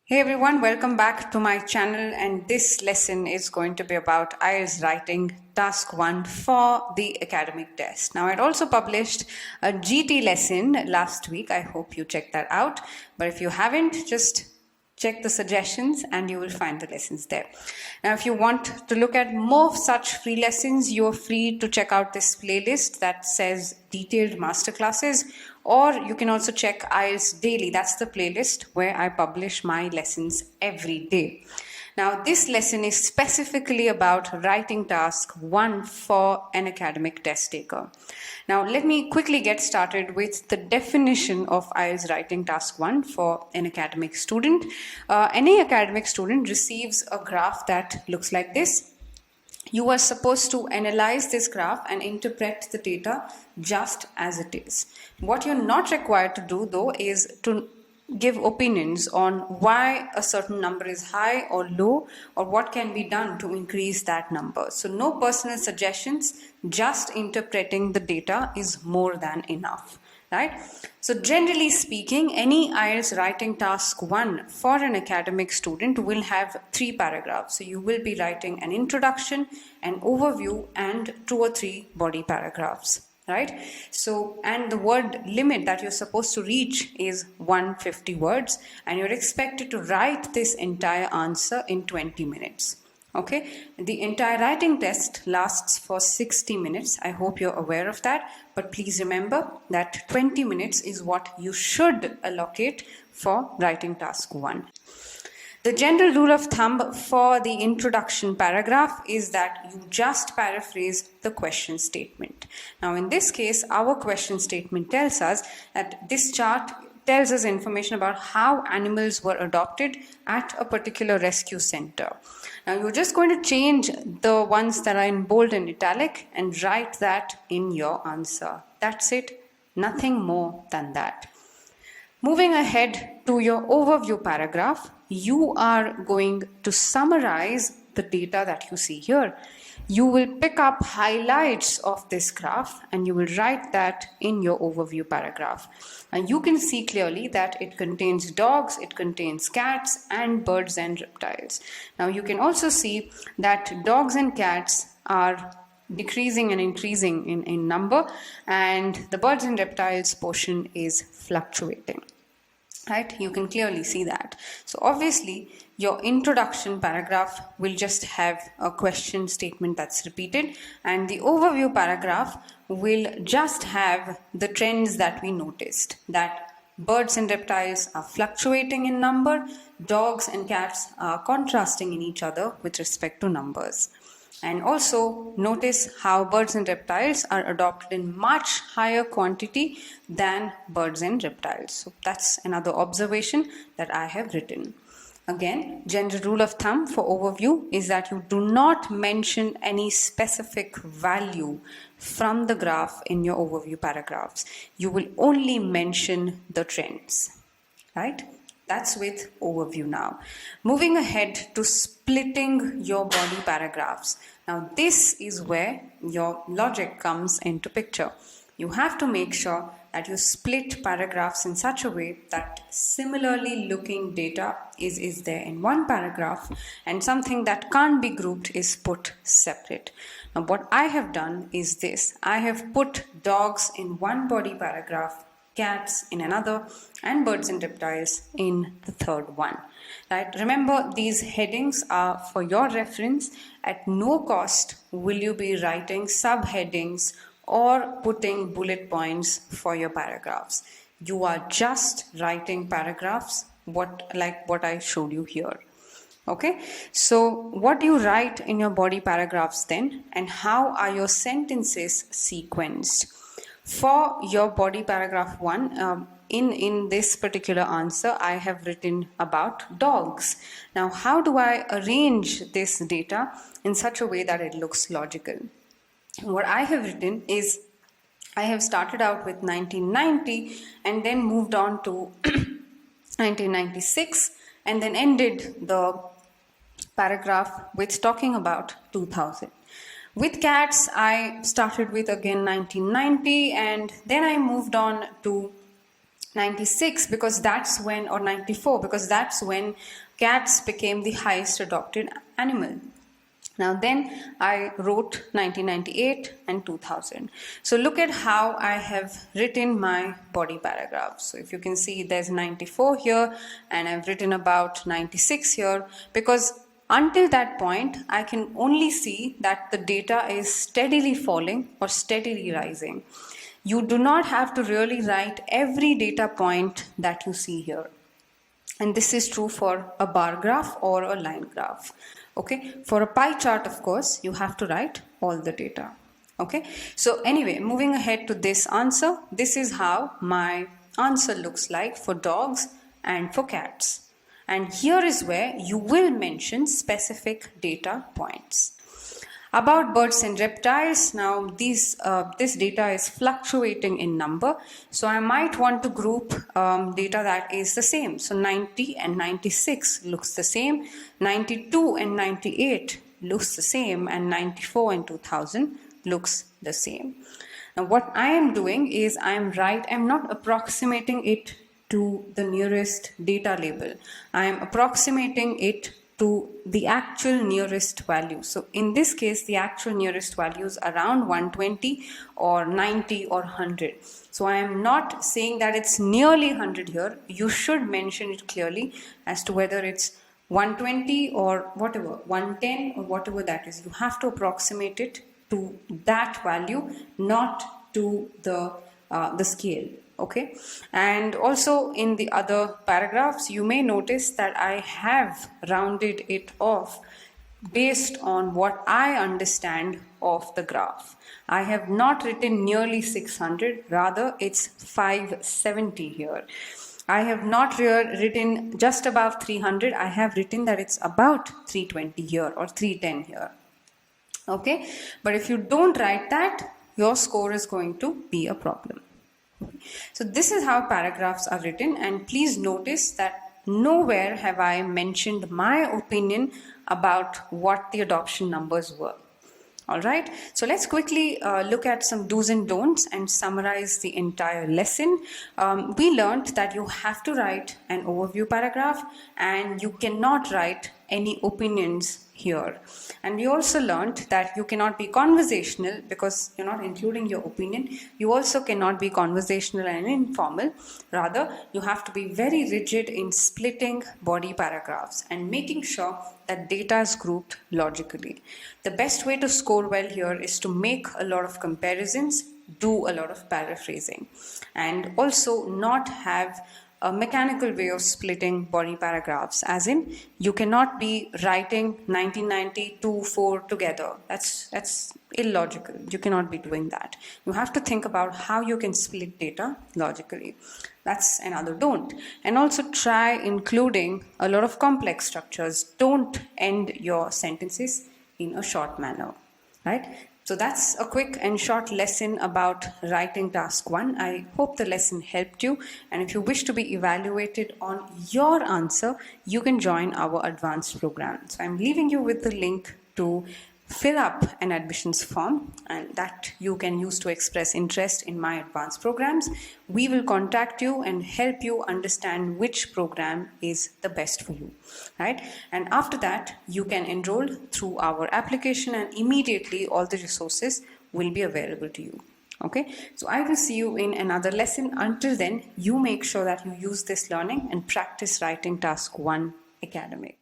Hey everyone, welcome back to my channel, and this lesson is going to be about IELTS writing task 1 for the academic test. Now, I'd also published a GT lesson last week. I hope you checked that out, but if you haven't, just check the suggestions and you will find the lessons there. Now, if you want to look at more such free lessons, you're free to check out this playlist that says detailed masterclasses, or you can also check IELTS Daily. That's the playlist where I publish my lessons every day. Now, this lesson is specifically about writing task 1 for an academic test taker. Now, let me quickly get started with the definition of IELTS writing task 1 for an academic student. Any academic student receives a graph that looks like this. You are supposed to analyze this graph and interpret the data just as it is. What you're not required to do, though, is to give opinions on why a certain number is high or low, or what can be done to increase that number. So no personal suggestions, just interpreting the data is more than enough, right? So generally speaking, any IELTS writing task 1 for an academic student will have 3 paragraphs. So you will be writing an introduction, an overview, and 2 or 3 body paragraphs. Right? So, and the word limit that you're supposed to reach is 150 words, and you're expected to write this entire answer in 20 minutes. Okay, the entire writing test lasts for 60 minutes. I hope you're aware of that, but please remember that 20 minutes is what you should allocate for writing task 1. The general rule of thumb for the introduction paragraph is that you just paraphrase the question statement. Now, in this case, our question statement tells us that this chart tells us information about how animals were adopted at a particular rescue center. Now, you're just going to change the ones that are in bold and italic and write that in your answer. That's it. Nothing more than that. Moving ahead to your overview paragraph, you are going to summarize the data that you see here. You will pick up highlights of this graph and you will write that in your overview paragraph. And you can see clearly that it contains dogs, it contains cats, and birds and reptiles. Now, you can also see that dogs and cats are decreasing and increasing in number, and the birds and reptiles portion is fluctuating. Right, you can clearly see that. So obviously your introduction paragraph will just have a question statement that's repeated, and the overview paragraph will just have the trends that we noticed, that birds and reptiles are fluctuating in number, dogs and cats are contrasting in each other with respect to numbers. And also notice how birds and reptiles are adopted in much higher quantity than birds and reptiles. So that's another observation that I have written. Again, general rule of thumb for overview is that you do not mention any specific value from the graph in your overview paragraphs. You will only mention the trends, right? That's with overview now. Moving ahead to splitting your body paragraphs. Now, this is where your logic comes into picture. You have to make sure that you split paragraphs in such a way that similarly looking data is there in one paragraph, and something that can't be grouped is put separate. Now, what I have done is this. I have put dogs in one body paragraph, cats in another, and birds and reptiles in the third one. Right? Remember, these headings are for your reference. At no cost will you be writing subheadings or putting bullet points for your paragraphs. You are just writing paragraphs like what I showed you here. Okay, so what do you write in your body paragraphs then, and how are your sentences sequenced? For your body paragraph 1, in this particular answer, I have written about dogs. Now, how do I arrange this data in such a way that it looks logical? What I have written is, I have started out with 1990 and then moved on to 1996 and then ended the paragraph with talking about 2000. With cats, I started with again 1990 and then I moved on to 96 because that's when, or 94 because that's when cats became the highest adopted animal. Now then I wrote 1998 and 2000. So look at how I have written my body paragraph. So if you can see, there's 94 here and I've written about 96 here, because until that point I can only see that the data is steadily falling or steadily rising. You do not have to really write every data point that you see here. And this is true for a bar graph or a line graph. Okay, for a pie chart, of course, you have to write all the data. Okay, so anyway, moving ahead to this answer, this is how my answer looks like for dogs and for cats. And here is where you will mention specific data points. About birds and reptiles, now this data is fluctuating in number, so I might want to group data that is the same. So 90 and 96 looks the same, 92 and 98 looks the same, and 94 and 2000 looks the same. Now what I am doing is I'm not approximating it to the nearest data label. I am approximating it to the actual nearest value. So in this case, the actual nearest value is around 120 or 90 or 100. So I am not saying that it's nearly 100 here. You should mention it clearly as to whether it's 120 or whatever, 110 or whatever that is. You have to approximate it to that value, not to the scale. Okay, and also in the other paragraphs you may notice that I have rounded it off based on what I understand of the graph. I have not written nearly 600, rather it's 570 here. I have not written just above 300, I have written that it's about 320 here or 310 here. Okay, but if you don't write that, your score is going to be a problem. So this is how paragraphs are written, and please notice that nowhere have I mentioned my opinion about what the adoption numbers were. Alright, so let's quickly look at some do's and don'ts and summarize the entire lesson. We learned that you have to write an overview paragraph and you cannot write any opinions here. And we also learned that you cannot be conversational because you're not including your opinion. You also cannot be conversational and informal. Rather, you have to be very rigid in splitting body paragraphs and making sure that data is grouped logically. The best way to score well here is to make a lot of comparisons, do a lot of paraphrasing, and also not have a mechanical way of splitting body paragraphs, as in you cannot be writing 1990 2 4 together. That's illogical. You cannot be doing that. You have to think about how you can split data logically. That's another don't. And also try including a lot of complex structures. Don't end your sentences in a short manner, right? So that's a quick and short lesson about writing task 1. I hope the lesson helped you, and if you wish to be evaluated on your answer, you can join our advanced program. So I'm leaving you with the link to fill up an admissions form, and that you can use to express interest in my advanced programs. We will contact you and help you understand which program is the best for you, right? And after that, you can enroll through our application and immediately all the resources will be available to you. Okay, so I will see you in another lesson. Until then, you make sure that you use this learning and practice writing task 1 academic.